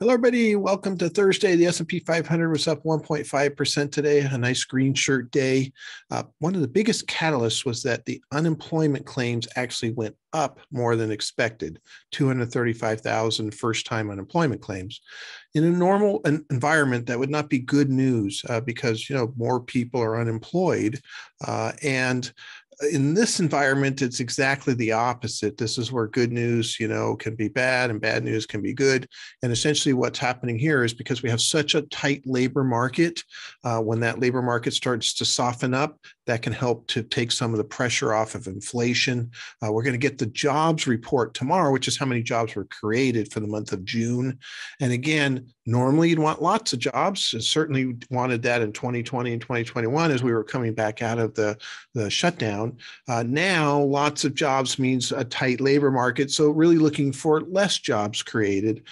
Hello, everybody. Welcome to Thursday. The S&P 500 was up 1.5% today, a nice green shirt day. One of the biggest catalysts was that the unemployment claims actually went up more than expected, 235,000 first-time unemployment claims. In a normal environment, that would not be good news because, more people are unemployed. And in this environment, it's exactly the opposite. This is where good news, can be bad and bad news can be good. And essentially what's happening here is because we have such a tight labor market, when that labor market starts to soften up, that can help to take some of the pressure off of inflation. We're going to get the jobs report tomorrow, which is how many jobs were created for the month of June. And again, normally you'd want lots of jobs. And certainly wanted that in 2020 and 2021 as we were coming back out of the shutdown. Now, lots of jobs means a tight labor market. So really looking for less jobs created.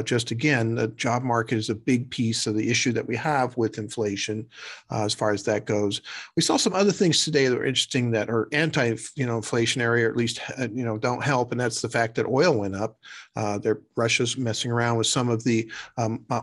Just again, the job market is a big piece of the issue that we have with inflation as far as that goes. We saw some other things today that are interesting that are anti-inflationary, or at least don't help, and that's the fact that oil went up. Russia's messing around with some of the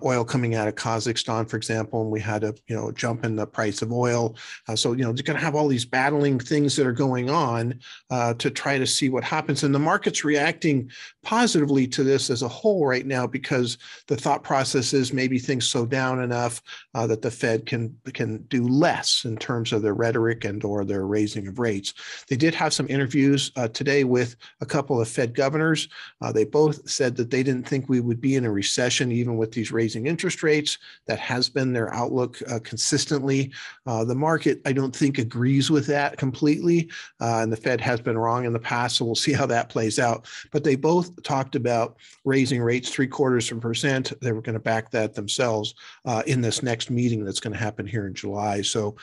oil coming out of Kazakhstan, for example, and we had a jump in the price of oil. So they're going to have all these battling things that are going on to try to see what happens, and the market's reacting positively to this as a whole right now because the thought process is maybe things slow down enough that the Fed can do less in terms of their rhetoric and or their raising of rates. They did have some interviews today with a couple of Fed governors. They both said that they didn't think we would be in a recession even with these raising interest rates. That has been their outlook consistently. The market, I don't think, agrees with that completely. And the Fed has been wrong in the past, so we'll see how that plays out. But they both talked about raising rates 0.75%. They were going to back that themselves in this next meeting that's going to happen here in July. So,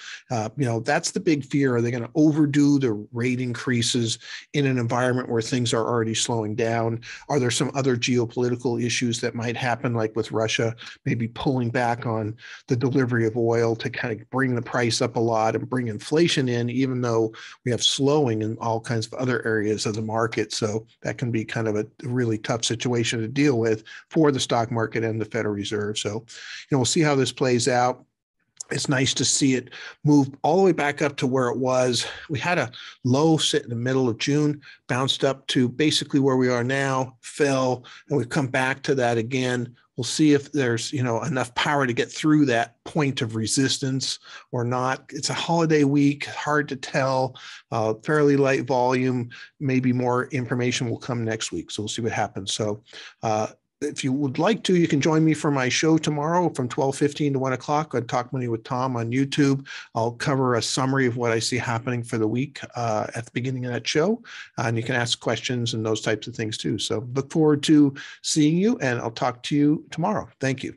that's the big fear. Are they going to overdo the rate increases in an environment where things are already slowing down? Are there some other geopolitical issues that might happen, like with Russia, maybe pulling back on the delivery of oil to kind of bring the price up a lot and bring inflation in, even though we have slowing in all kinds of other areas of the market? So that can be kind of a really tough situation to deal with for the stock market and the Federal Reserve. So, we'll see how this plays out. It's nice to see it move all the way back up to where it was. We had a low sit in the middle of June, bounced up to basically where we are now, fell, and we've come back to that again. We'll see if there's, enough power to get through that point of resistance or not. It's a holiday week, hard to tell, fairly light volume, maybe more information will come next week. So we'll see what happens. So, if you would like to, you can join me for my show tomorrow from 12:15 to 1 o'clock on Talk Money with Tom on YouTube. I'll cover a summary of what I see happening for the week at the beginning of that show. And you can ask questions and those types of things too. So look forward to seeing you, and I'll talk to you tomorrow. Thank you.